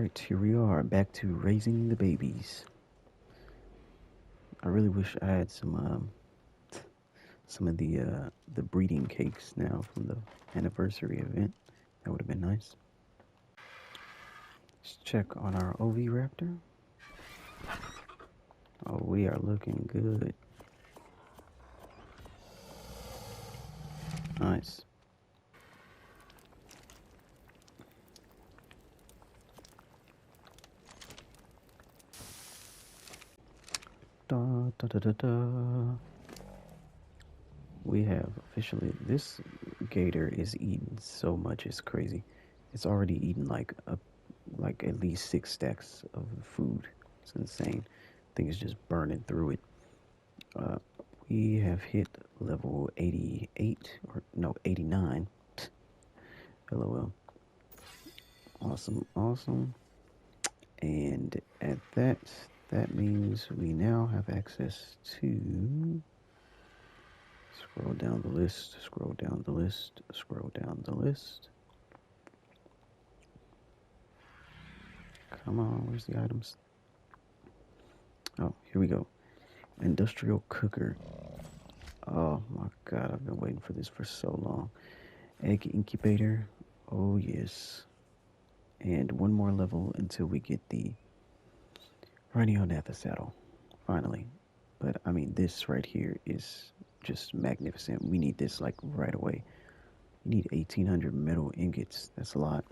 Alright, here we are, back to raising the babies. I really wish I had some of the breeding cakes now from the anniversary event. That would have been nice. Let's check on our OV Raptor. Oh, we are looking good. Nice. Da, da, da, da, da. We have officially, this gator is eating so much, it's crazy. It's already eaten like at least 6 stacks of food. It's insane. I think it's just burning through it. We have hit level 88, or no, 89. LOL. Awesome, awesome. And at that means we now have access to... Scroll down the list, scroll down the list, scroll down the list. Come on, where's the items? Oh, here we go. Industrial cooker. Oh my god, I've been waiting for this for so long. Egg Incubator. Oh yes. And one more level until we get the Rhino Nappa saddle. Finally. But I mean, this right here is just magnificent. We need this like right away. You need 1,800 metal ingots. That's a lot.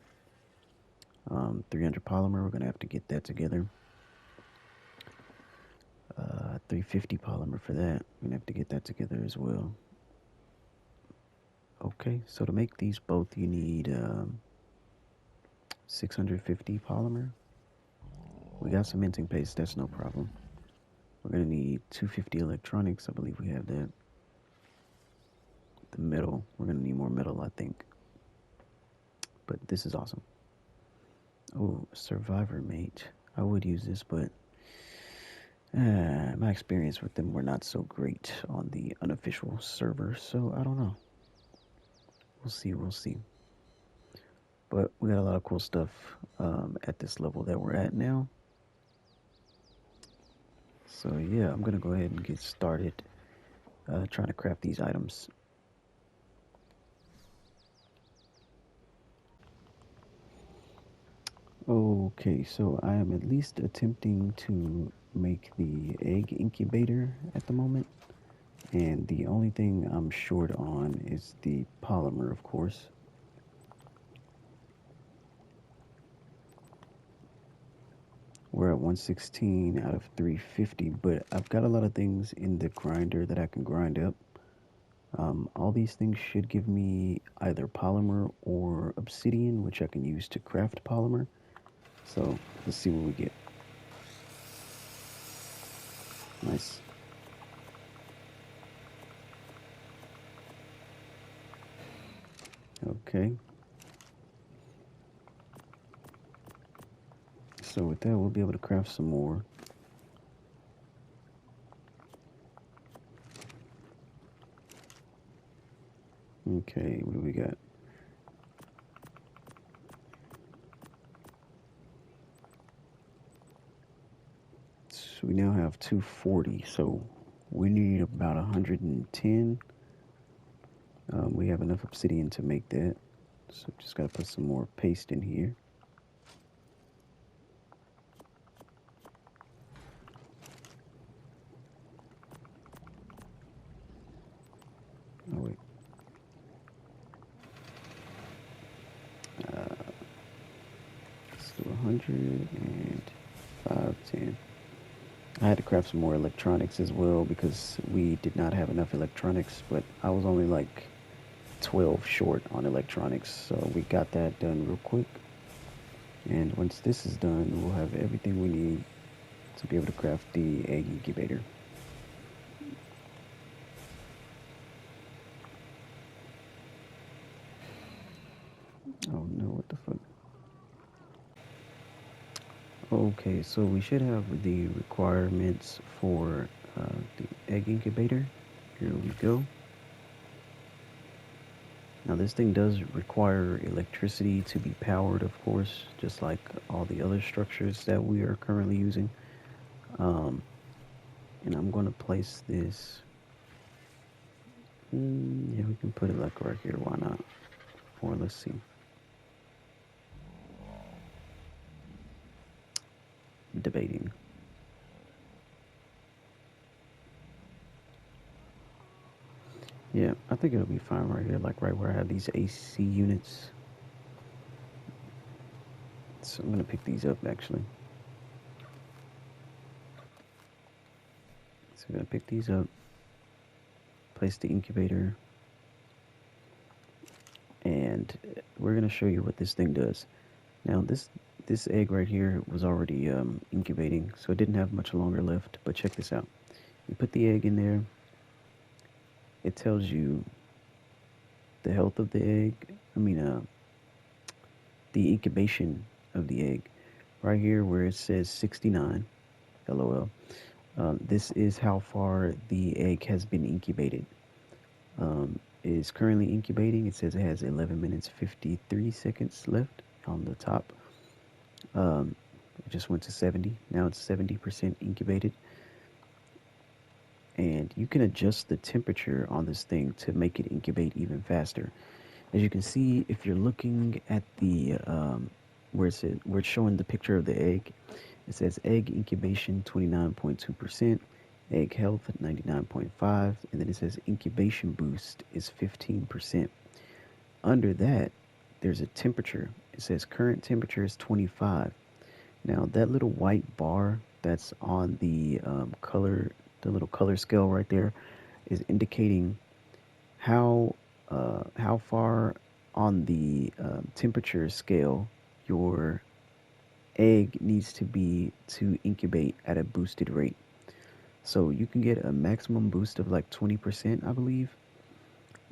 300 polymer. We're gonna have to get that together. 350 polymer for that. We're gonna have to get that together as well. Okay, so to make these both, you need 650 polymer. We got some minting paste. That's no problem. We're gonna need 250 electronics. I believe we have that. The metal. We're gonna need more metal, I think. But this is awesome. Oh, survivor mate. I would use this, but my experience with them were not so great on the unofficial server, so I don't know. We'll see, we'll see. But we got a lot of cool stuff at this level that we're at now. So yeah, I'm gonna go ahead and get started trying to craft these items. Okay, so I am at least attempting to make the egg incubator at the moment. And the only thing I'm short on is the polymer, of course. We're at 116 out of 350, but I've got a lot of things in the grinder that I can grind up. All these things should give me either polymer or obsidian, which I can use to craft polymer. So let's see what we get. Nice. Okay. So with that, we'll be able to craft some more. Okay, what do we got? So we now have 240, so we need about 110. We have enough obsidian to make that, so just gotta put some more paste in here. Oh wait. Let's do 100 and 510. I had to craft some more electronics as well because we did not have enough electronics, but I was only like 12 short on electronics, so we got that done real quick. And once this is done, we'll have everything we need to be able to craft the egg incubator. Oh no, what the fuck? Okay, so we should have the requirements for the egg incubator. Here we go. Now this thing does require electricity to be powered, of course, just like all the other structures that we are currently using. Um, and I'm going to place this. Yeah, we can put it like right here. Why not? Or let's see. Debating. Yeah, I think it'll be fine right here, like right where I have these AC units. So I'm gonna pick these up actually. So I'm gonna pick these up, place the incubator, and we're gonna show you what this thing does. Now this egg right here was already incubating, so it didn't have much longer left. But check this out. You put the egg in there. It tells you the health of the egg. I mean, the incubation of the egg. Right here where it says 69, LOL. This is how far the egg has been incubated. It is currently incubating. It says it has 11 minutes 53 seconds left on the top. It just went to 70. Now it's 70% incubated. And you can adjust the temperature on this thing to make it incubate even faster. As you can see, if you're looking at the where it's showing the picture of the egg, it says egg incubation 29.2%, egg health 99.5, and then it says incubation boost is 15%. Under that, there's a temperature. It says current temperature is 25. Now that little white bar that's on the the little color scale right there, is indicating how far on the temperature scale your egg needs to be to incubate at a boosted rate. So you can get a maximum boost of like 20%, I believe.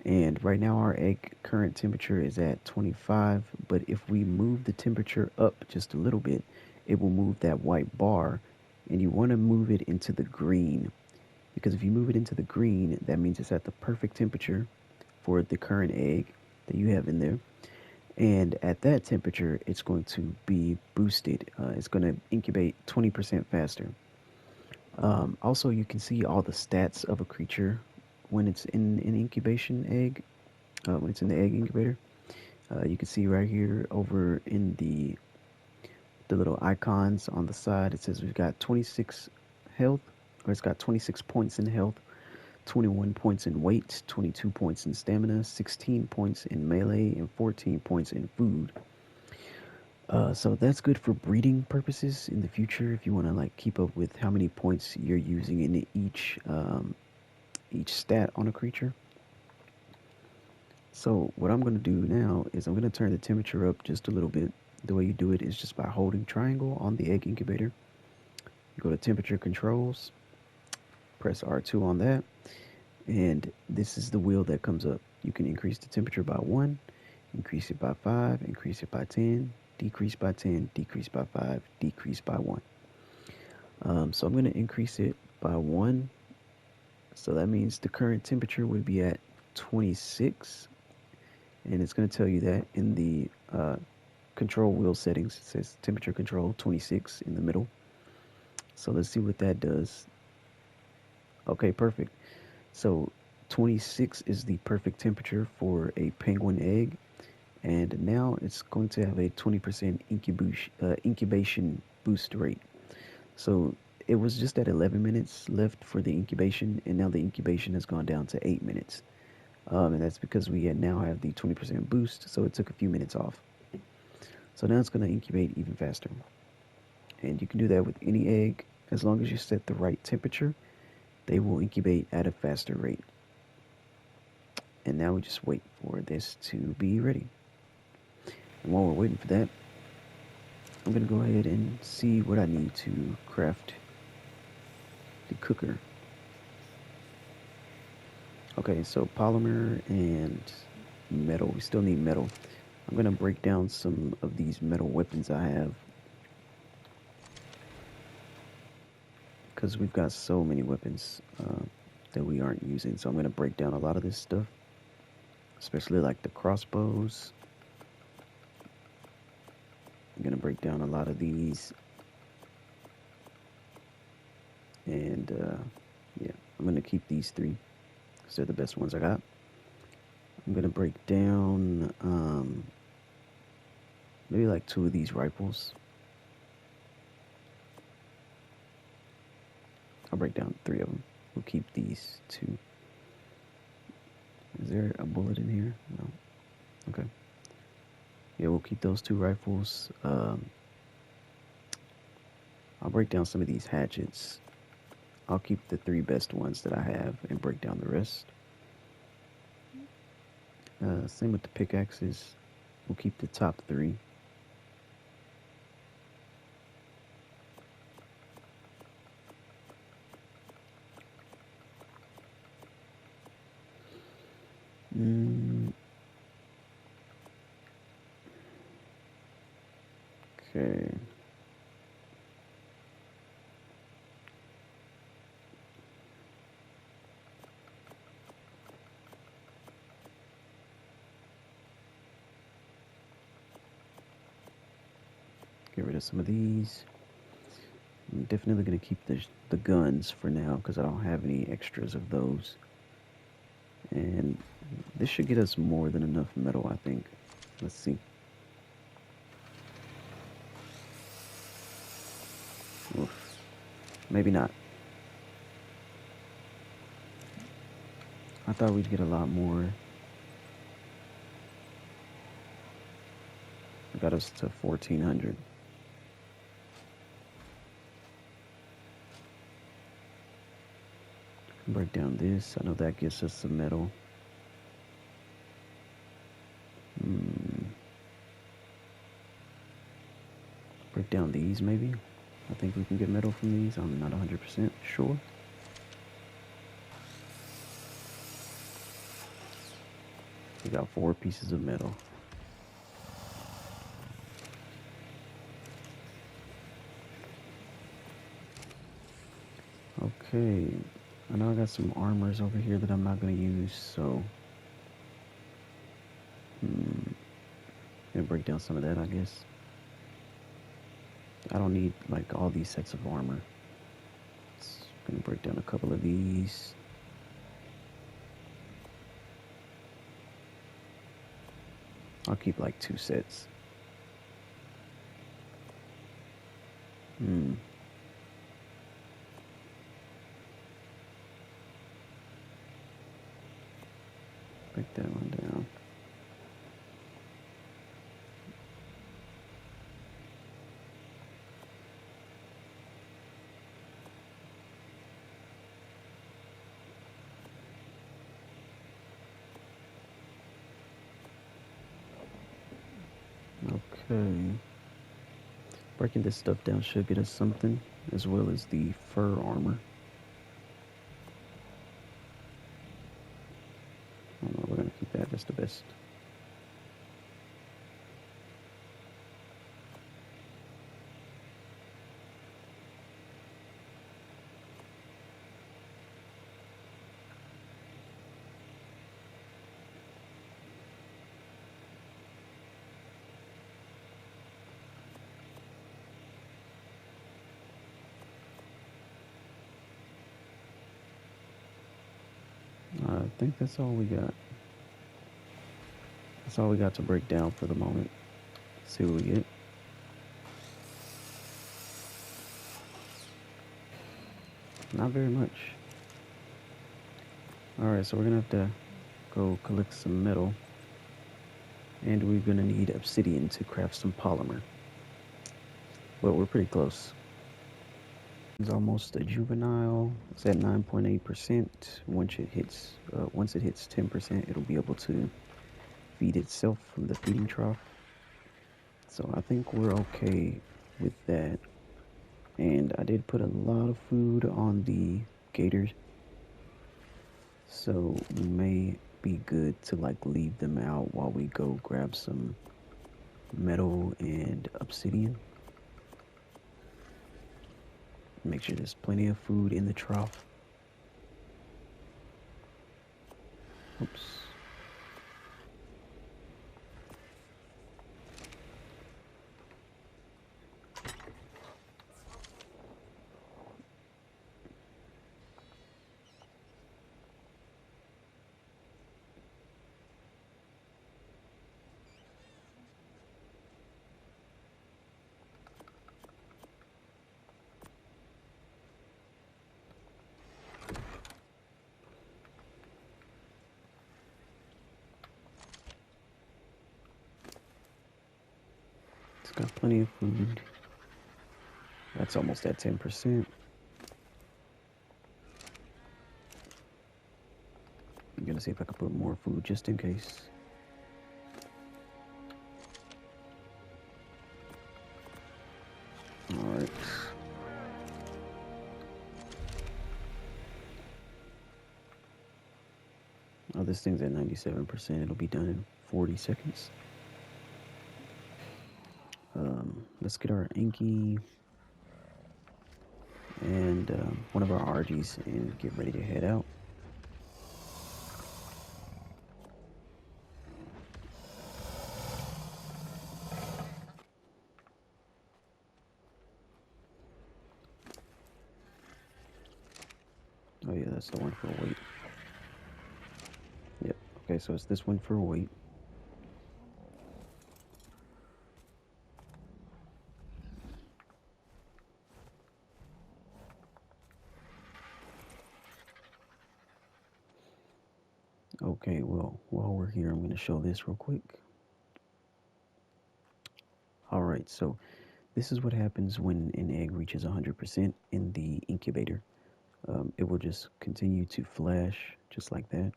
And right now our egg current temperature is at 25, but if we move the temperature up just a little bit, it will move that white bar, and you want to move it into the green, because if you move it into the green, that means it's at the perfect temperature for the current egg that you have in there. And at that temperature, it's going to be boosted. It's going to incubate 20% faster. Also, you can see all the stats of a creature when it's in an incubation egg, when it's in the egg incubator. You can see right here over in the little icons on the side, it says we've got 26 health, or it's got 26 points in health, 21 points in weight, 22 points in stamina, 16 points in melee, and 14 points in food. So that's good for breeding purposes in the future if you want to like keep up with how many points you're using in each stat on a creature. So what I'm going to do now is I'm going to turn the temperature up just a little bit. The way you do it is just by holding triangle on the egg incubator. You go to temperature controls, press R2 on that, and this is the wheel that comes up. You can increase the temperature by 1, increase it by 5, increase it by 10, decrease by 10, decrease by 5, decrease by 1. So I'm going to increase it by 1. So that means the current temperature would be at 26. And it's going to tell you that in the control wheel settings. It says temperature control 26 in the middle. So let's see what that does. Okay, perfect. So 26 is the perfect temperature for a penguin egg. And now it's going to have a 20% incubation boost rate. So it was just at 11 minutes left for the incubation, and now the incubation has gone down to 8 minutes. And that's because we now have the 20% boost, so it took a few minutes off. So now it's going to incubate even faster. And you can do that with any egg. As long as you set the right temperature, they will incubate at a faster rate. And now we just wait for this to be ready. And while we're waiting for that, I'm going to go ahead and see what I need to craft the cooker. Okay, so polymer and metal. We still need metal. I'm going to break down some of these metal weapons I have, because we've got so many weapons that we aren't using. So I'm going to break down a lot of this stuff. especially like the crossbows. I'm gonna break down a lot of these, and yeah, I'm gonna keep these three because they're the best ones I got. I'm gonna break down maybe like two of these rifles. I'll break down three of them. We'll keep these two. Is there a bullet in here? No. Okay. Yeah, we'll keep those two rifles. I'll break down some of these hatchets. I'll keep the three best ones that I have and break down the rest. Same with the pickaxes. We'll keep the top three. Okay. Get rid of some of these. I'm definitely going to keep the guns for now because I don't have any extras of those. And this should get us more than enough metal, I think. Let's see. Oof. Maybe not. I thought we'd get a lot more. It got us to 1,400. Break down this. I know that gives us some metal. Break down these, maybe. I think we can get metal from these. I'm not 100% sure. We got 4 pieces of metal. Okay. I know I got some armors over here that I'm not going to use, so gonna break down some of that, I guess. I don't need like all these sets of armor. Just gonna break down a couple of these. I'll keep like 2 sets. Break that one down. Okay. Breaking this stuff down should get us something, as well as the fur armor. I don't know, we're gonna keep that, that's the best. I think that's all we got. That's all we got to break down for the moment. Let's see what we get. Not very much. Alright, so we're gonna have to go collect some metal. And we're gonna need obsidian to craft some polymer. But we're pretty close. It's almost a juvenile. It's at 9.8%. Once it hits 10%, it'll be able to feed itself from the feeding trough. So I think we're okay with that. And I did put a lot of food on the gators, so we may be good to like leave them out while we go grab some metal and obsidian. Make sure there's plenty of food in the trough. Oops. Got plenty of food. That's almost at 10%. I'm gonna see if I can put more food just in case. Alright. Oh, this thing's at 97%. It'll be done in 40 seconds. Let's get our Anki and one of our RGs and get ready to head out. Oh yeah, that's the one for weight. Yep. Okay, so it's this one for weight. Okay, well, while we're here, I'm going to show this real quick. Alright, so this is what happens when an egg reaches 100% in the incubator. It will just continue to flash just like that,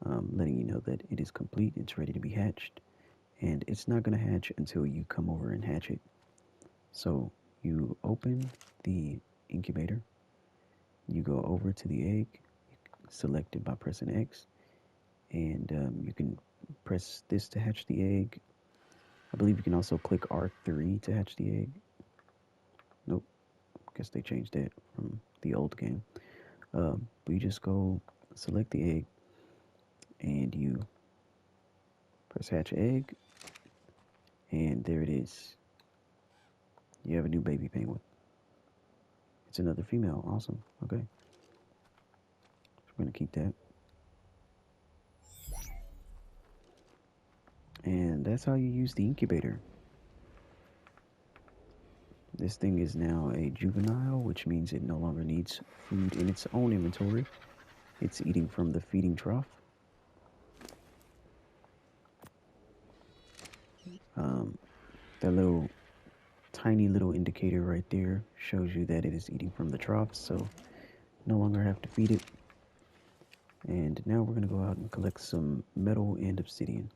letting you know that it is complete, it's ready to be hatched, and it's not going to hatch until you come over and hatch it. So you open the incubator, you go over to the egg, select it by pressing X, and you can press this to hatch the egg. I believe you can also click R3 to hatch the egg. Nope, guess they changed that from the old game. But you just go select the egg and you press hatch egg, and there it is. You have a new baby penguin. It's another female. Awesome. Okay. So we're going to keep that. And that's how you use the incubator. This thing is now a juvenile, which means it no longer needs food in its own inventory. It's eating from the feeding trough. That little tiny little indicator right there shows you that it is eating from the trough, so no longer have to feed it. And now we're going to go out and collect some metal and obsidian.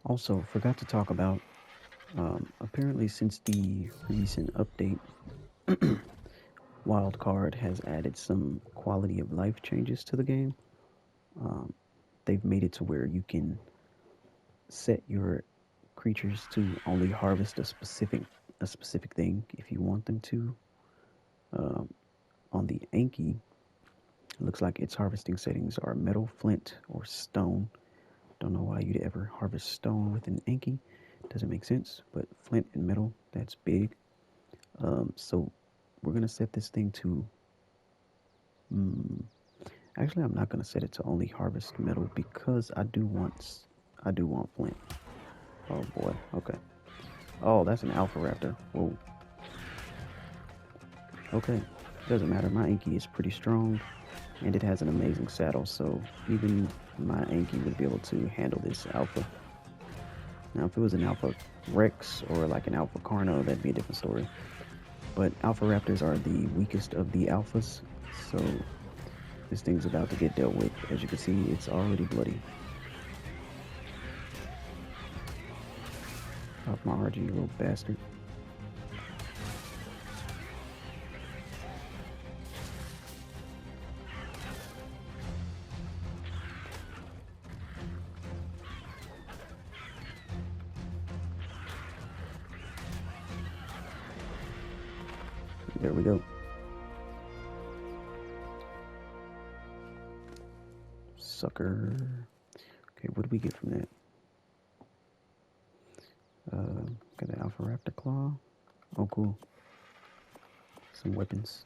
Also, forgot to talk about, apparently since the recent update, Wildcard has added some quality of life changes to the game. They've made it to where you can set your creatures to only harvest a specific thing if you want them to. On the Anki, it looks like its harvesting settings are metal, flint, or stone. Don't know why you'd ever harvest stone with an Anki. Doesn't make sense, but flint and metal, that's big. So we're gonna set this thing to. Actually, I'm not gonna set it to only harvest metal because I do want flint. Oh boy. Okay. Oh, that's an alpha raptor. Whoa. Okay. Doesn't matter. My Anki is pretty strong, and it has an amazing saddle, so even my Anki would be able to handle this alpha. Now, if it was an alpha Rex or like an alpha Carno, that'd be a different story. But alpha raptors are the weakest of the alphas, so this thing's about to get dealt with. As you can see, it's already bloody. Off my RG, you little bastard. There we go. Sucker. Okay, what do we get from that? Got an Alpha Raptor Claw. Oh, cool. Some weapons.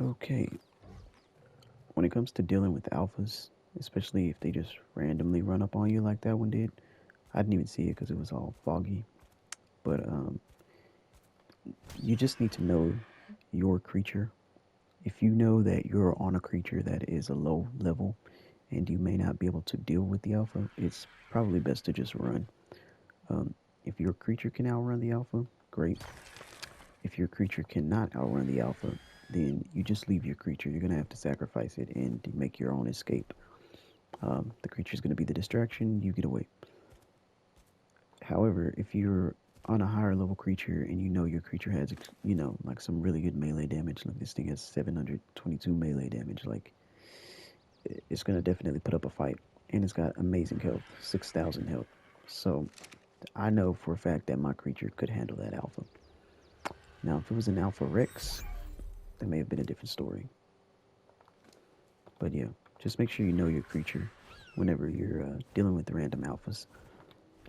Okay. When it comes to dealing with alphas, especially if they just randomly run up on you like that one did, I didn't even see it because it was all foggy. But you just need to know your creature. If you know that you're on a creature that is a low level and you may not be able to deal with the alpha, it's probably best to just run. If your creature can outrun the alpha, great. If your creature cannot outrun the alpha, then you just leave your creature. You're going to have to sacrifice it and make your own escape. The creature is going to be the distraction, you get away. However, if you're on a higher level creature and you know your creature has, like some really good melee damage, like this thing has 722 melee damage, like it's going to definitely put up a fight. And it's got amazing health, 6,000 health. So I know for a fact that my creature could handle that alpha. Now, if it was an alpha Rex, that may have been a different story. But yeah, just make sure you know your creature whenever you're dealing with the random alphas.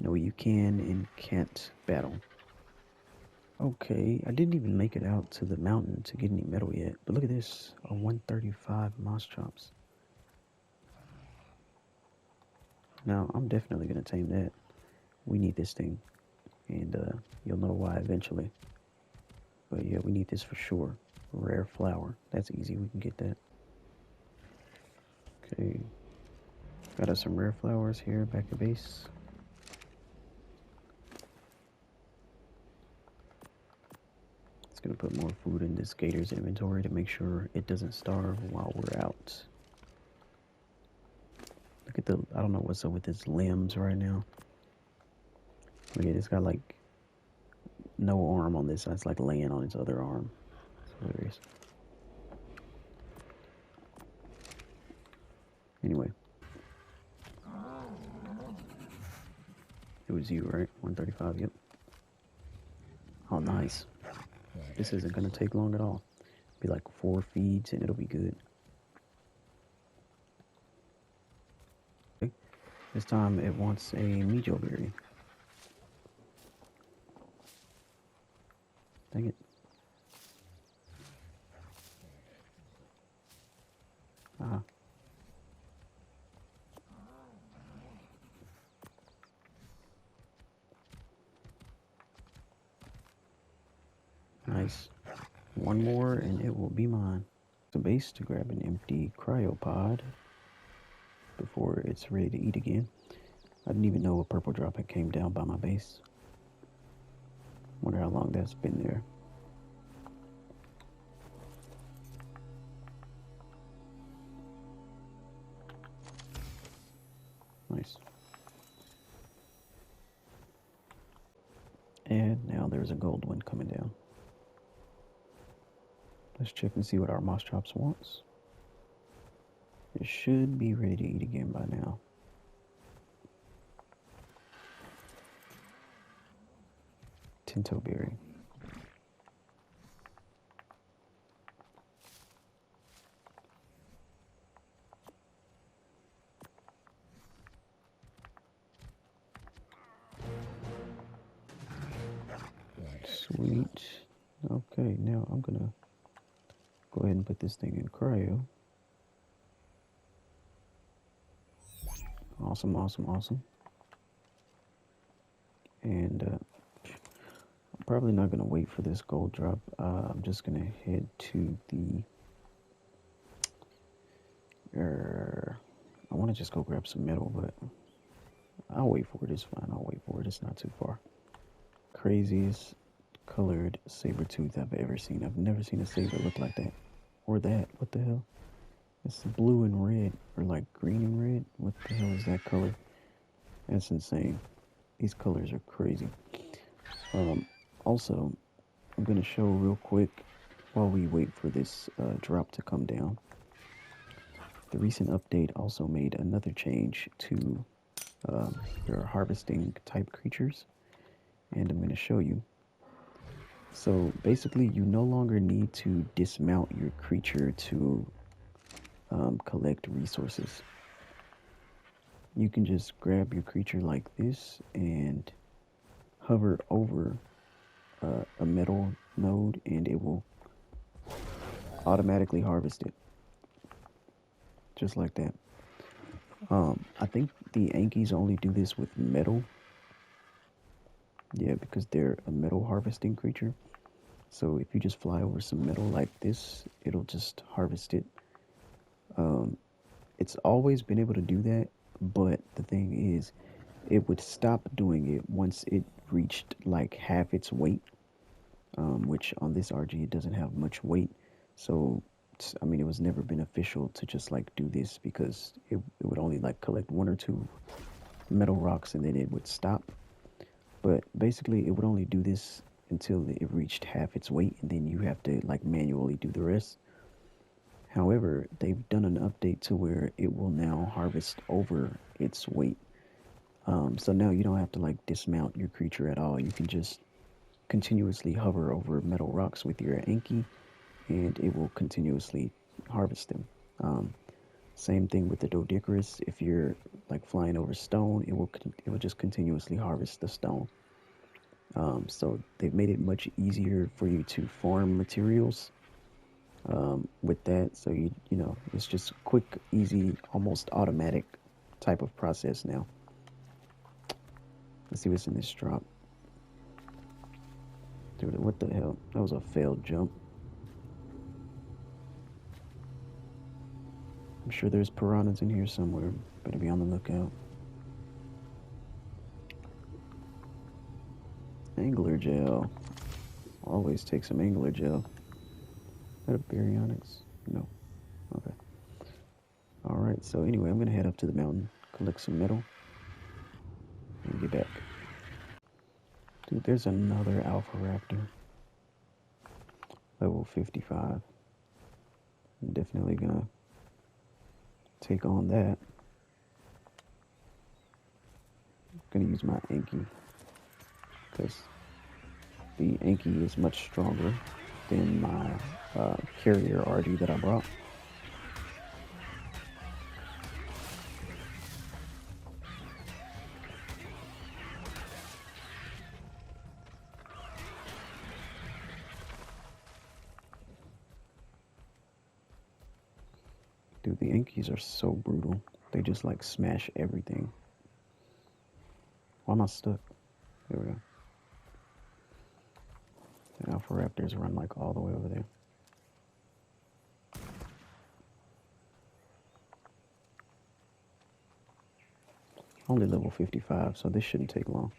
Know what you can and can't battle. Okay, I didn't even make it out to the mountain to get any metal yet. But look at this, a 135 moss chops. Now, I'm definitely going to tame that. We need this thing. And you'll know why eventually. But yeah, we need this for sure. Rare flower. That's easy, we can get that. Okay. Got us some rare flowers here back at base. It's gonna put more food in this gator's inventory to make sure it doesn't starve while we're out. Look at I don't know what's up with its limbs right now. Look at it, it's got like no arm on this side. It's like laying on its other arm. It's hilarious. Anyway. It was you, right? 135, yep. Oh, nice. This isn't gonna take long at all. Be like 4 feeds and it'll be good. Okay. This time it wants a mijo berry. Dang it. Ah. Nice. One more and it will be mine. The base to grab an empty cryopod before it's ready to eat again. I didn't even know a purple drop had came down by my base. Wonder how long that's been there. Nice. And now there's a gold one coming down. Let's check and see what our moss chops wants. It should be ready to eat again by now. Tinto berry. Sweet. Okay, now I'm gonna go ahead and put this thing in cryo. Awesome, awesome, awesome. And I'm probably not gonna wait for this gold drop. I'm just gonna head to the I want to just go grab some metal, but I'll wait for it. It's fine. I'll wait for it. It's not too far. Craziest colored saber tooth I've ever seen. I've never seen a saber look like that. Or that. What the hell? It's blue and red. Or like green and red. What the hell is that color? That's insane. These colors are crazy. Also, I'm going to show real quick while we wait for this drop to come down. The recent update also made another change to your harvesting type creatures, and I'm going to show you. So basically, you no longer need to dismount your creature to collect resources. You can just grab your creature like this and hover over a metal node, and it will automatically harvest it. Just like that. I think the Ankies only do this with metal. Yeah, because they're a metal harvesting creature. So if you just fly over some metal like this, it'll just harvest it. it's always been able to do that, but the thing is, it would stop doing it once it reached like half its weight, which on this RG it doesn't have much weight. So, I mean, it was never beneficial to just like do this because it would only like collect one or two metal rocks and then it would stop. But basically, it would only do this until it reached half its weight, and then you have to like manually do the rest. However, they've done an update to where it will now harvest over its weight. So now you don't have to like dismount your creature at all. You can just continuously hover over metal rocks with your Anki, and it will continuously harvest them. Same thing with the Doedicurus. If you're like flying over stone, it will just continuously harvest the stone. So they've made it much easier for you to farm materials with that. So you know it's just quick, easy, almost automatic type of process now. Let's see what's in this drop. Dude, what the hell? That was a failed jump. I'm sure there's piranhas in here somewhere. Better be on the lookout. Angler gel. Always take some angler gel. Is that a baryonyx? No. Okay. Alright, so anyway, I'm gonna head up to the mountain, collect some metal, and get back. Dude, there's another alpha raptor. Level 55. I'm definitely gonna take on that. I'm gonna use my Anki, because the Anki is much stronger than my carrier RD that I brought. Dude, the Ankis are so brutal. They just like smash everything. Why am I stuck? There we go. The Alpha Raptors run like all the way over there. Only level 55, so this shouldn't take long.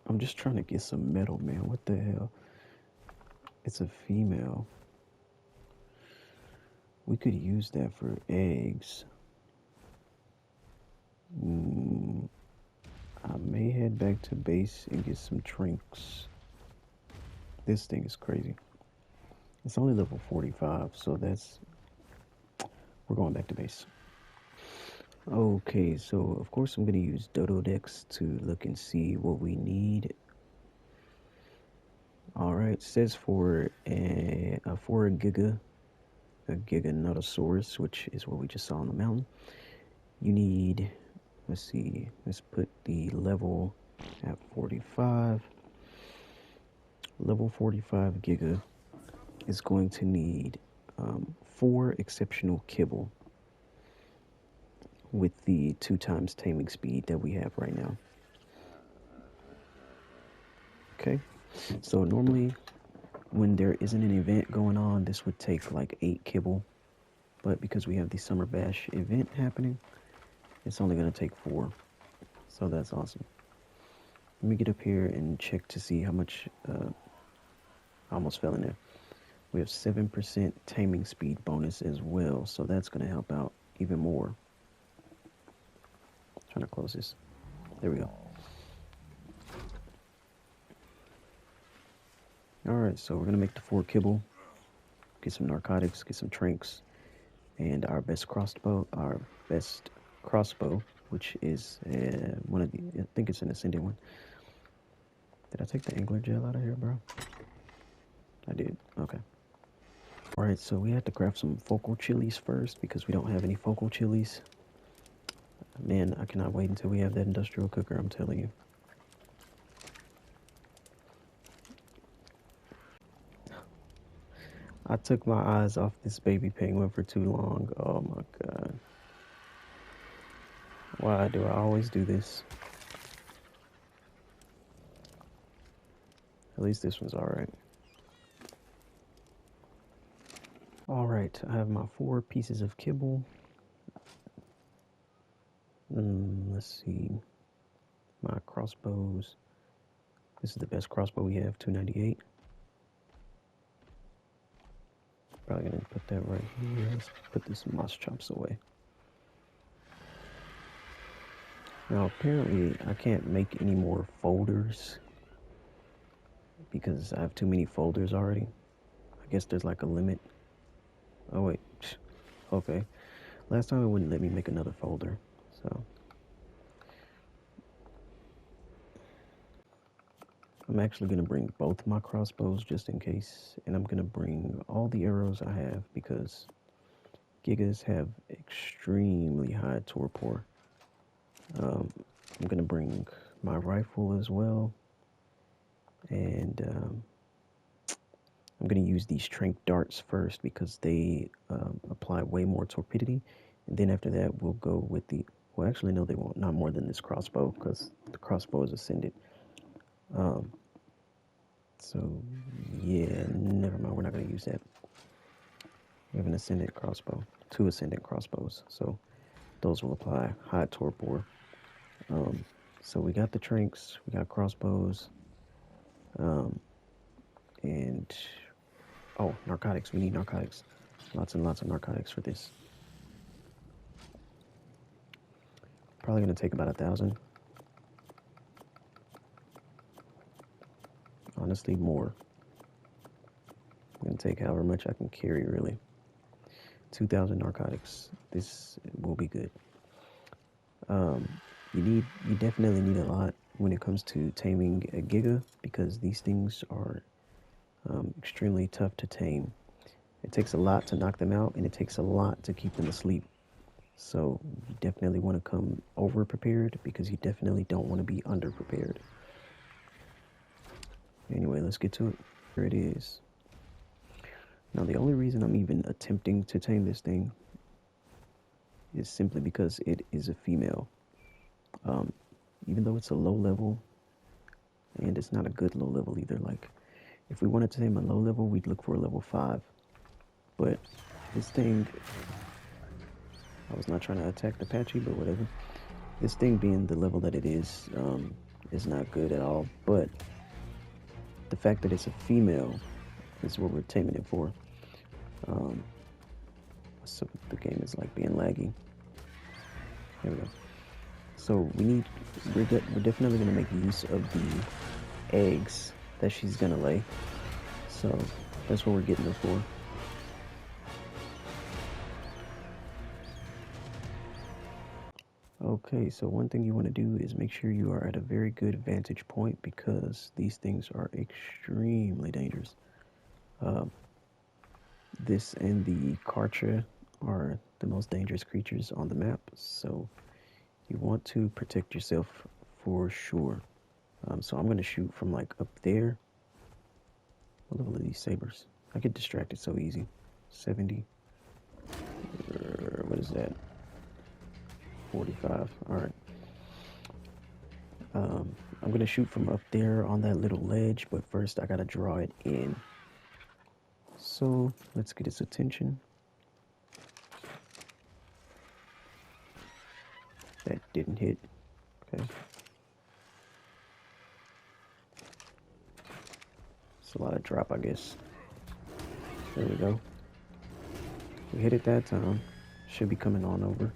I'm just trying to get some metal, man. What the hell? It's a female. We could use that for eggs. I may head back to base and get some trinks. This thing is crazy. It's only level 45, so we're going back to base. Okay, so of course I'm going to use Dododex to look and see what we need. Alright, says for a Giganotosaurus, which is what we just saw on the mountain, you need, let's see, let's put the level at 45. Level 45 Giga is going to need 4 exceptional kibble with the 2 times taming speed that we have right now. Okay, so normally when there isn't an event going on, this would take like 8 kibble, but because we have the Summer Bash event happening, it's only going to take 4, so that's awesome. Let me get up here and check to see how much, I almost fell in there. We have 7% taming speed bonus as well, so that's going to help out even more. I'm trying to close this. There we go. Alright, so we're going to make the 4 kibble, get some narcotics, get some trinks, and our best crossbow, which is one of the, I think it's an ascending one. Did I take the angler gel out of here, bro? I did. Okay. Alright, so we had to craft some focal chilies first because we don't have any focal chilies. Man, I cannot wait until we have that industrial cooker, I'm telling you. I took my eyes off this baby penguin for too long. Oh my god. Why do I always do this? At least this one's alright. Alright, I have my 4 pieces of kibble. Let's see. My crossbows. This is the best crossbow we have, 298. Probably gonna put that right here. Let's put this moss chops away. Now apparently I can't make any more folders because I have too many folders already. I guess there's like a limit. Oh wait, okay. Last time it wouldn't let me make another folder, so. I'm actually gonna bring both my crossbows just in case, and I'm gonna bring all the arrows I have because Gigas have extremely high torpor. I'm gonna bring my rifle as well, and I'm gonna use these strength darts first because they apply way more torpidity, and then after that we'll go with the. Well, actually, no, they won't. Not more than this crossbow because the crossbow is ascended. So yeah, never mind. We're not gonna use that. We have an ascendant crossbow, 2 ascendant crossbows, so those will apply high torpor. So we got the trinks, we got crossbows, and oh, narcotics. We need narcotics. Lots and lots of narcotics for this. Probably gonna take about 1,000. Honestly, more. I'm gonna take however much I can carry, really. 2,000 narcotics. This will be good. You definitely need a lot when it comes to taming a Giga because these things are extremely tough to tame. It takes a lot to knock them out, and it takes a lot to keep them asleep. So you definitely want to come over prepared because you definitely don't want to be under prepared. Anyway, let's get to it. Here it is. Now, the only reason I'm even attempting to tame this thing is simply because it is a female. Even though it's a low level, and it's not a good low level either. Like, if we wanted to tame a low level, we'd look for a level 5. But this thing, I was not trying to attack the Apache, but whatever. This thing being the level that it is not good at all. But the fact that it's a female is what we're taming it for. So the game is like being laggy. There we go. So we're definitely gonna make use of the eggs that she's gonna lay. So that's what we're getting her for. Okay, so one thing you want to do is make sure you are at a very good vantage point because these things are extremely dangerous. This and the Kartra are the most dangerous creatures on the map, so you want to protect yourself for sure. So I'm going to shoot from like up there. What level are these sabers? I get distracted so easy. 70. What is that? 45. Alright. I'm going to shoot from up there on that little ledge, but first I got to draw it in. So let's get its attention. That didn't hit. Okay. It's a lot of drop, I guess. There we go. We hit it that time. Should be coming on over.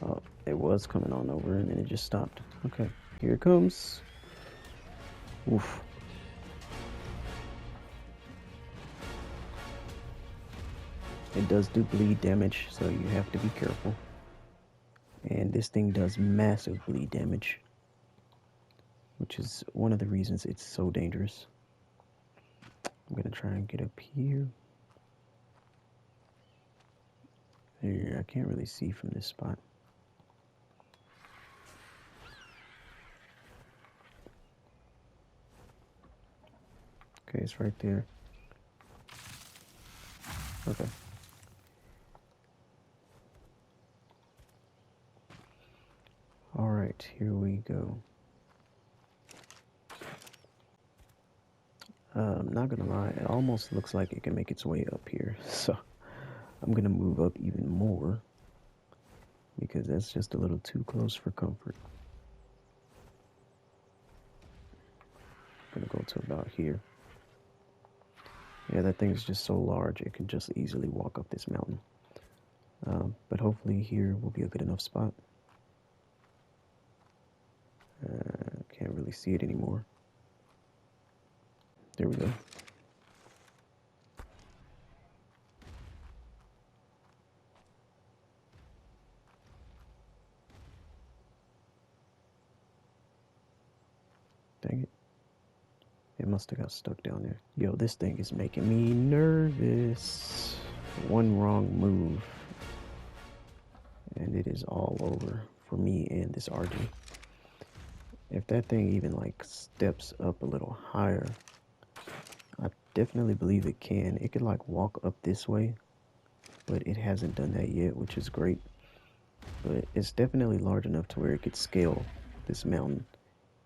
Oh, it was coming on over and then it just stopped. Okay, here it comes. Oof. It does do bleed damage, so you have to be careful. And this thing does massive bleed damage, which is one of the reasons it's so dangerous. I'm gonna try and get up here. Here, I can't really see from this spot. Okay, it's right there. Okay. All right, here we go. I'm not gonna lie, it almost looks like it can make its way up here. So I'm gonna move up even more because that's just a little too close for comfort. I'm gonna go to about here. Yeah, that thing is just so large, it can just easily walk up this mountain. But hopefully here will be a good enough spot. Can't really see it anymore. There we go. Dang it. It must have got stuck down there. Yo, this thing is making me nervous. One wrong move, and it is all over for me and this RG. If that thing even like steps up a little higher, I definitely believe it can. It could like walk up this way, but it hasn't done that yet, which is great. But it's definitely large enough to where it could scale this mountain.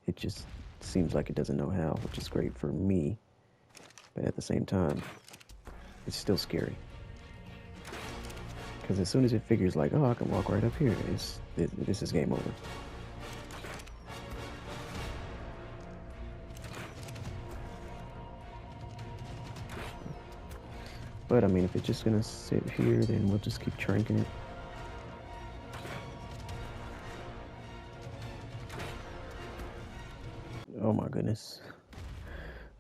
It just seems like it doesn't know how, which is great for me. But at the same time, it's still scary. Because as soon as it figures like, oh, I can walk right up here, this is game over. But I mean, if it's just gonna sit here, then we'll just keep tranking it. Oh my goodness.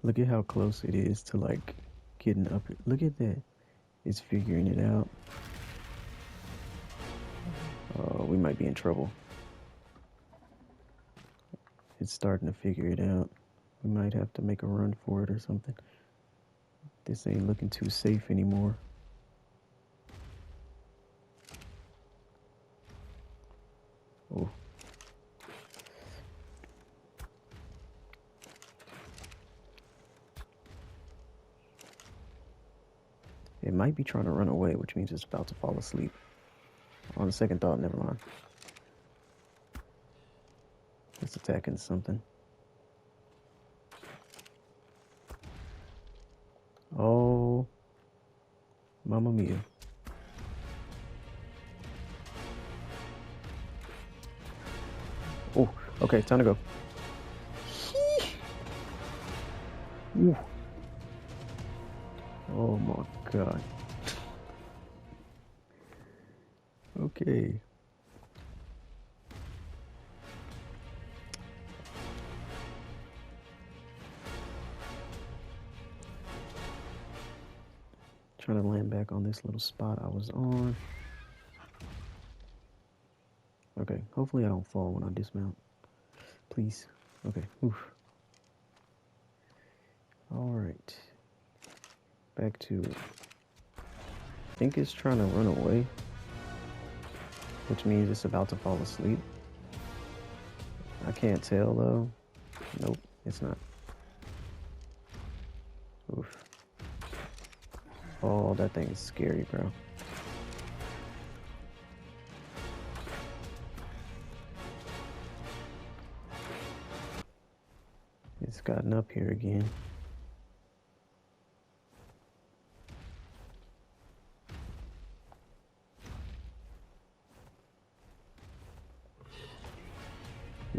Look at how close it is to like getting up. Look at that. It's figuring it out. We might be in trouble. It's starting to figure it out. We might have to make a run for it or something. This ain't looking too safe anymore. Oh. It might be trying to run away, which means it's about to fall asleep. On the second thought, never mind. It's attacking something. Oh, Mamma Mia. Oh, okay, time to go. Ooh. Oh my god. Okay. Trying to land back on this little spot I was on. Okay, hopefully I don't fall when I dismount. Please. Okay, oof. Alright. Back to it. I think it's trying to run away, which means it's about to fall asleep. I can't tell though. Nope, it's not. Oof. Oh, that thing is scary, bro. It's gotten up here again.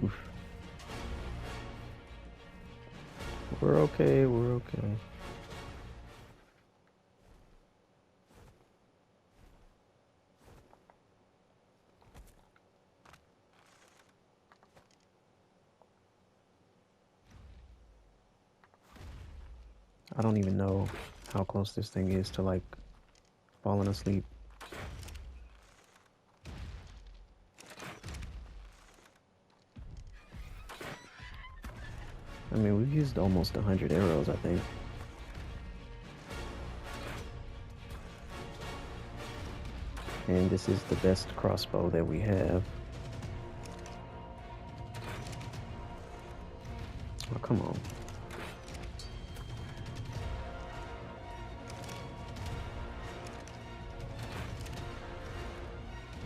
Oof. We're okay, we're okay. I don't even know how close this thing is to like falling asleep. I mean, we've used almost 100 arrows, I think. And this is the best crossbow that we have. Oh, come on.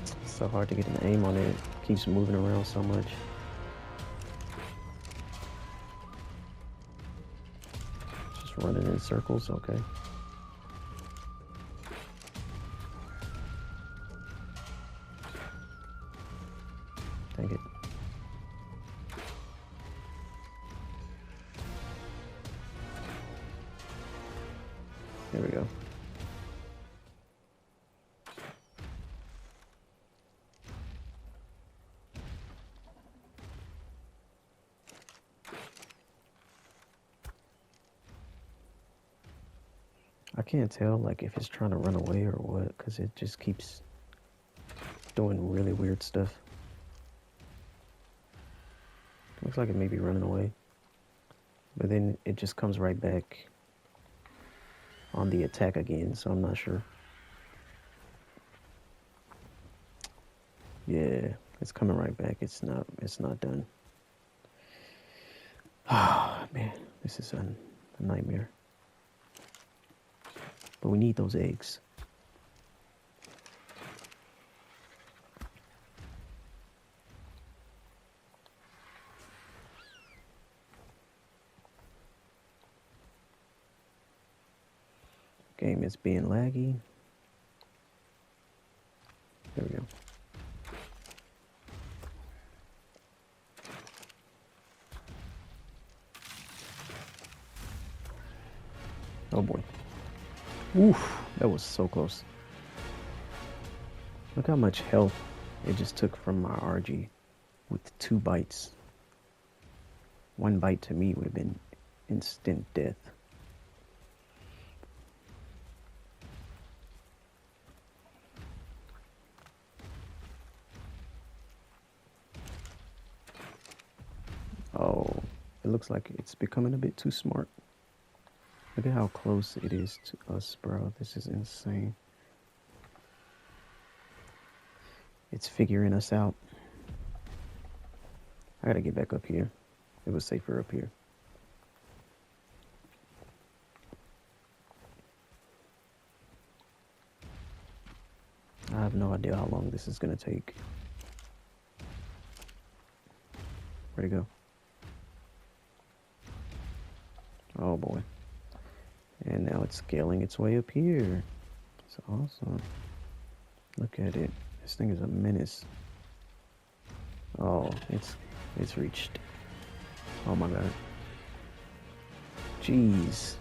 It's so hard to get an aim on it. It keeps moving around so much. running in circles. Okay. Dang it. There we go. I can't tell like if it's trying to run away or what, because it just keeps doing really weird stuff. Looks like it may be running away, but then it just comes right back on the attack again, so I'm not sure. Yeah, it's coming right back. It's not done. Ah, man, this is a nightmare. But we need those eggs. Game is being laggy. There we go. Oh boy. Oof, that was so close. Look how much health it just took from my RG with 2 bites. 1 bite to me would have been instant death. Oh, it looks like it's becoming a bit too smart. Look at how close it is to us, bro. This is insane. It's figuring us out. I gotta get back up here. It was safer up here. I have no idea how long this is gonna take. Where'd it go? Oh boy. And now it's scaling its way up here. It's awesome. Look at it. This thing is a menace. Oh, it's reached. Oh my god. Jeez.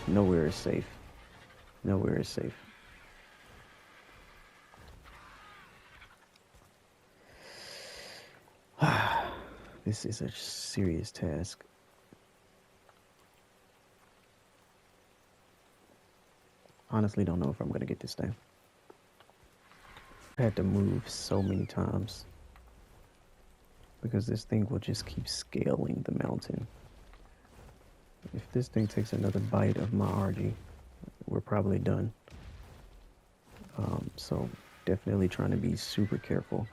Nowhere is safe. Nowhere is safe. This is a serious task. Honestly, don't know if I'm gonna get this thing. I had to move so many times because this thing will just keep scaling the mountain. If this thing takes another bite of my RG, we're probably done. So definitely trying to be super careful.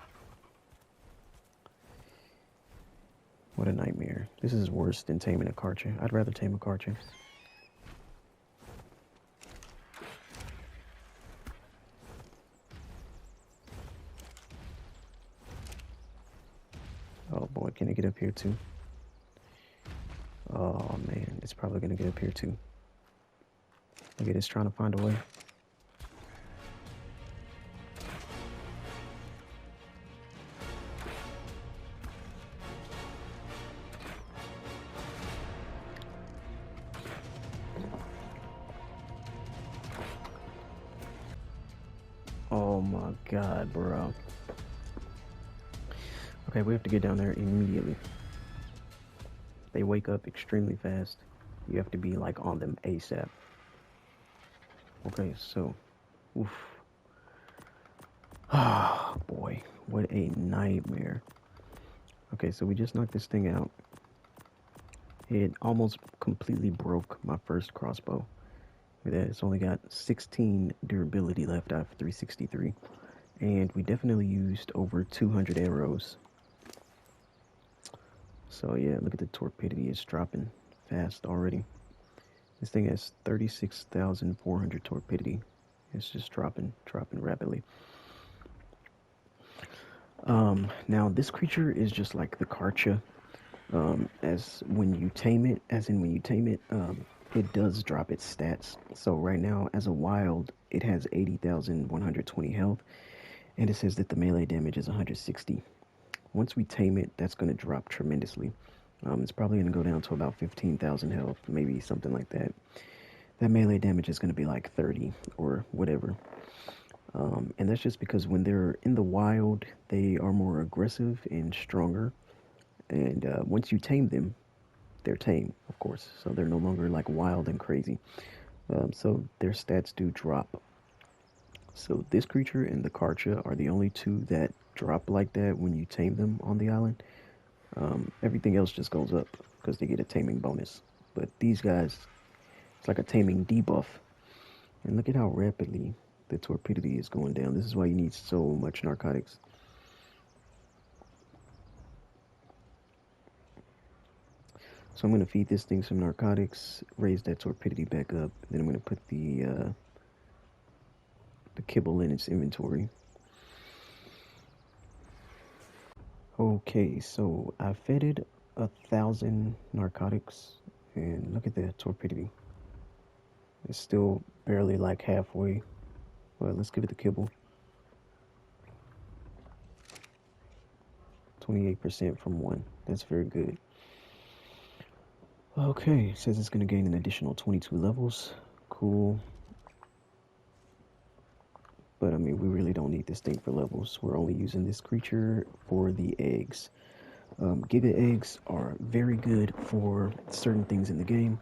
What a nightmare. This is worse than taming a Karcher. I'd rather tame a Karcher. Oh boy, can it get up here too? Oh man, it's probably gonna get up here too. Look at this, trying to find a way. Oh my god, bro. Okay, we have to get down there immediately. They wake up extremely fast. You have to be like on them ASAP. Okay, so, oof. Ah, boy, what a nightmare. Okay, so we just knocked this thing out. It almost completely broke my first crossbow. Look at that, it's only got 16 durability left out of 363. And we definitely used over 200 arrows. So yeah, look at the torpidity, it's dropping fast already. This thing has 36,400 torpidity. It's just dropping rapidly. Now this creature is just like the Karcher. As when you tame it, as in when you tame it, it does drop its stats. So right now, as a wild, it has 80,120 health, and it says that the melee damage is 160. Once we tame it, that's going to drop tremendously. It's probably going to go down to about 15,000 health, maybe something like that. That melee damage is going to be like 30 or whatever. And that's just because when they're in the wild, they are more aggressive and stronger. And once you tame them, they're tame, of course. So they're no longer like wild and crazy. So their stats do drop. So this creature and the Karcha are the only two that drop like that when you tame them on the island. Everything else just goes up because they get a taming bonus. But these guys, it's like a taming debuff. And look at how rapidly the torpidity is going down. This is why you need so much narcotics. So I'm going to feed this thing some narcotics, raise that torpidity back up. Then I'm going to put the kibble in its inventory. Okay, so I fed it 1,000 narcotics, and look at the torpidity. It's still barely like halfway. Well, let's give it the kibble. 28% from 1. That's very good. Okay, it says it's going to gain an additional 22 levels. Cool. But I mean, we really don't need this thing for levels. We're only using this creature for the eggs. Giga eggs are very good for certain things in the game.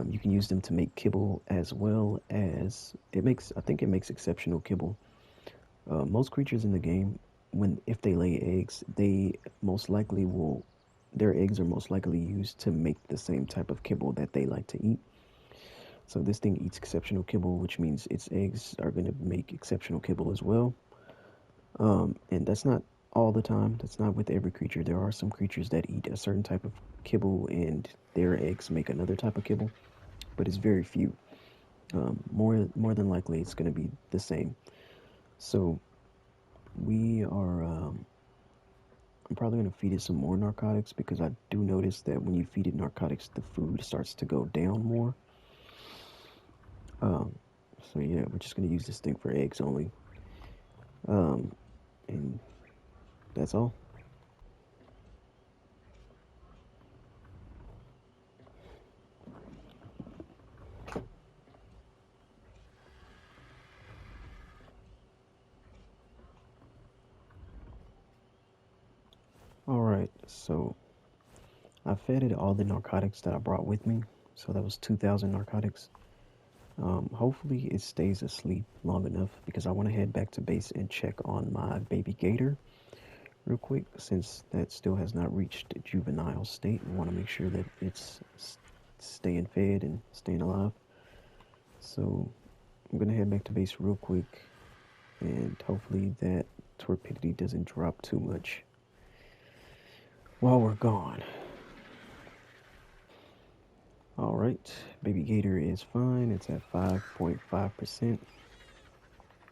You can use them to make kibble as well as I think it makes exceptional kibble. Most creatures in the game, if they lay eggs, their eggs are most likely used to make the same type of kibble that they like to eat. So this thing eats exceptional kibble, which means its eggs are going to make exceptional kibble as well. And that's not all the time. That's not with every creature. There are some creatures that eat a certain type of kibble and their eggs make another type of kibble, but it's very few. More than likely, it's going to be the same. So we are. I'm probably going to feed it some more narcotics because I do notice that when you feed it narcotics, the food starts to go down more. So yeah, we're just going to use this thing for eggs only. And that's all. Alright, so I fed it all the narcotics that I brought with me. So that was 2,000 narcotics. Hopefully it stays asleep long enough because I want to head back to base and check on my baby gator real quick since that still has not reached juvenile state. We want to make sure that it's staying fed and staying alive. So I'm going to head back to base real quick and hopefully that torpidity doesn't drop too much while we're gone. Alright, baby gator is fine. It's at 5.5%.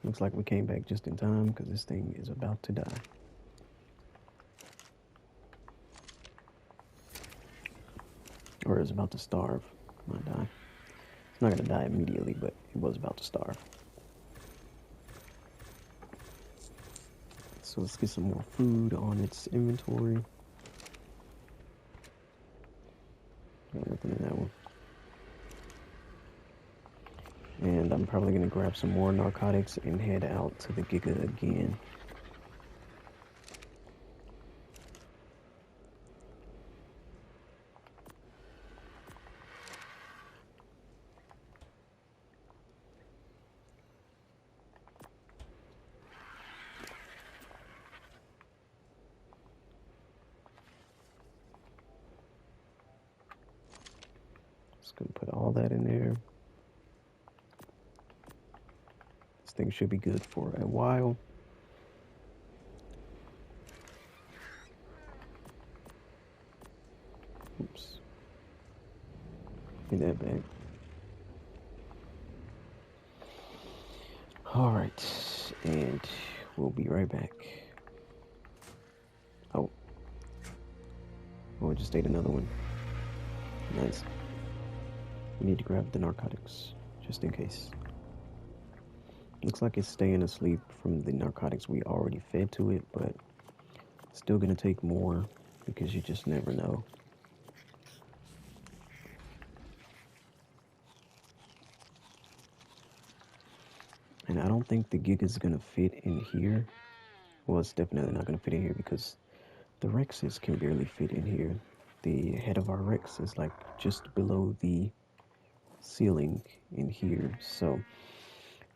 Looks like we came back just in time because this thing is about to die. Or is about to starve. Might die. It's not going to die immediately, but it was about to starve. So let's get some more food on its inventory. Got nothing in that one. And I'm probably going to grab some more narcotics and head out to the Giga again. Just going to put all that in there. This thing should be good for a while. Oops. Give me that back. Alright, and we'll be right back. Oh. Oh, I just ate another one. Nice. We need to grab the narcotics, just in case. Looks like it's staying asleep from the narcotics we already fed to it, but still gonna take more because you just never know. And I don't think the Giga's gonna fit in here. Well, it's definitely not gonna fit in here because the Rexes can barely fit in here. The head of our Rex is like just below the ceiling in here, so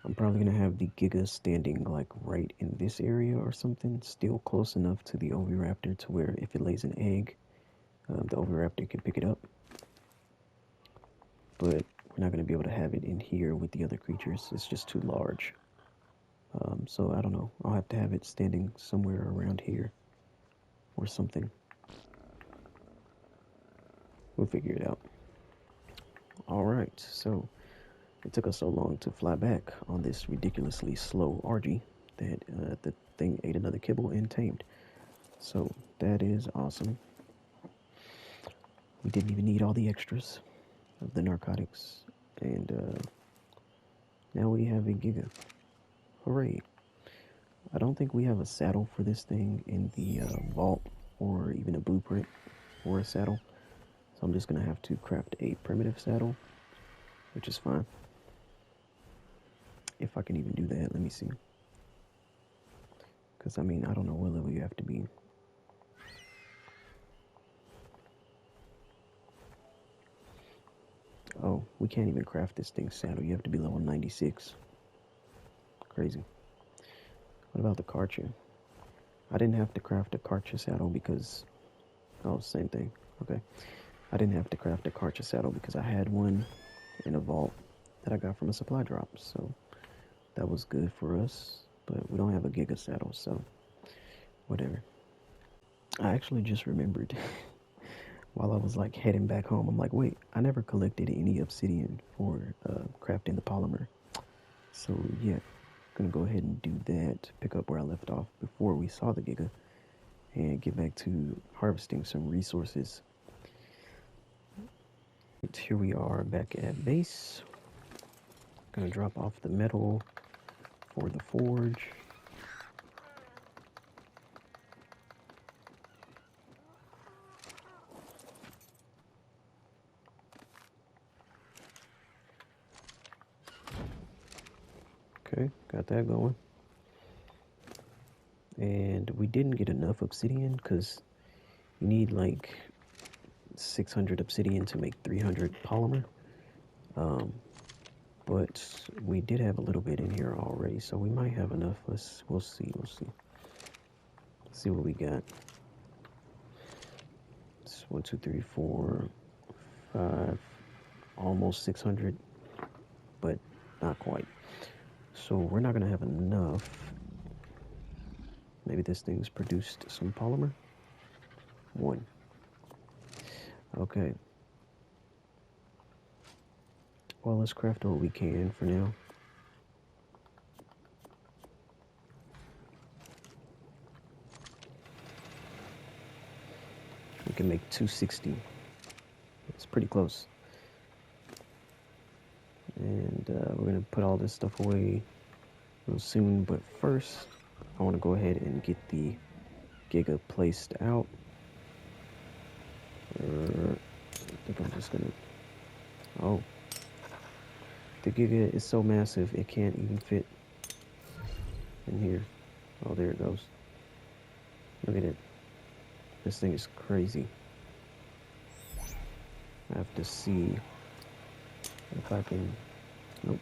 I'm probably gonna have the Giga standing like right in this area or something, still close enough to the Oviraptor to where if it lays an egg, the Oviraptor can pick it up. But we're not gonna be able to have it in here with the other creatures. It's just too large. So I don't know. I'll have to have it standing somewhere around here or something. We'll figure it out. Alright, so it took us so long to fly back on this ridiculously slow RG that the thing ate another kibble and tamed. So that is awesome. We didn't even need all the extras of the narcotics. And now we have a Giga. Hooray. I don't think we have a saddle for this thing in the vault or even a blueprint or a saddle. So I'm just going to have to craft a primitive saddle, which is fine. If I can even do that, let me see. Because, I mean, I don't know what level you have to be. Oh, we can't even craft this thing's saddle. You have to be level 96. Crazy. What about the Karcher? I didn't have to craft a Karcher saddle because... Oh, same thing. Okay. I didn't have to craft a Karcher saddle because I had one in a vault that I got from a supply drop. So that was good for us. But we don't have a Giga saddle, so whatever. I actually just remembered while I was like heading back home. I'm like, wait, I never collected any obsidian for crafting the polymer. So yeah, gonna go ahead and do that. Pick up where I left off before we saw the Giga and get back to harvesting some resources. Here we are back at base. Gonna drop off the metal for the forge. Okay, got that going. And we didn't get enough obsidian because you need like 600 obsidian to make 300 polymer. But we did have a little bit in here already, so we might have enough. We'll see. Let's see what we got. It's 1, 2, 3, 4, 5, almost 600, but not quite. So we're not gonna have enough. Maybe this thing's produced some polymer. 1. Okay. Well, let's craft what we can for now. We can make 260. It's pretty close. And we're going to put all this stuff away real soon. But first, I want to go ahead and get the Giga placed out. I think I'm just going to... Oh. The Giga is so massive, it can't even fit in here. Oh, there it goes. Look at it. This thing is crazy. I have to see if I can... Nope.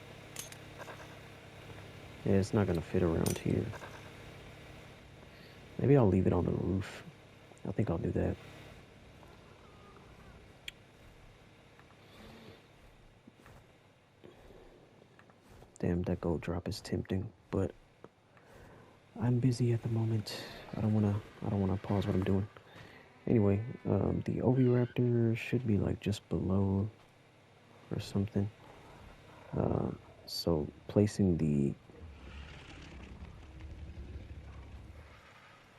Yeah, it's not going to fit around here. Maybe I'll leave it on the roof. I think I'll do that. Damn, that gold drop is tempting, but I'm busy at the moment. I don't wanna pause what I'm doing. Anyway, the Oviraptor should be like just below or something. So placing the...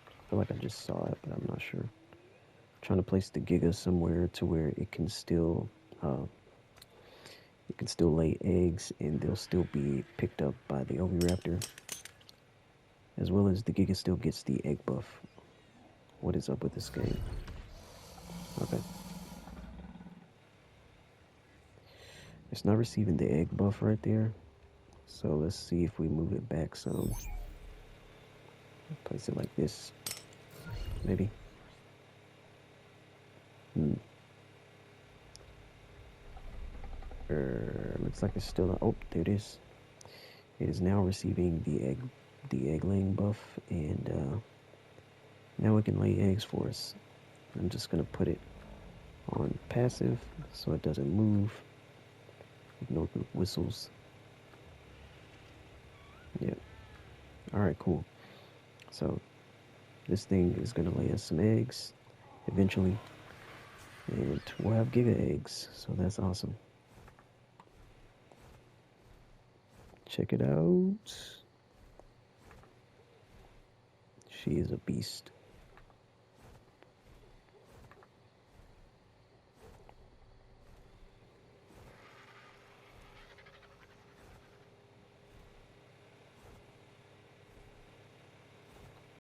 I feel like I just saw it, but I'm not sure. Trying to place the Giga somewhere to where uh, it can still lay eggs and they'll still be picked up by the Oviraptor, as well as the Giga still gets the egg buff. What is up with this game? Okay. It's not receiving the egg buff right there. So let's see if we move it back some. Place it like this. Maybe. Looks like it's still. Oh, there it is. It is now receiving the egg laying buff, and now it can lay eggs for us. I'm just gonna put it on passive so it doesn't move. Ignore the whistles. Yep. All right, cool. So this thing is gonna lay us some eggs eventually, and we'll have Giga eggs. So that's awesome. Check it out. She is a beast.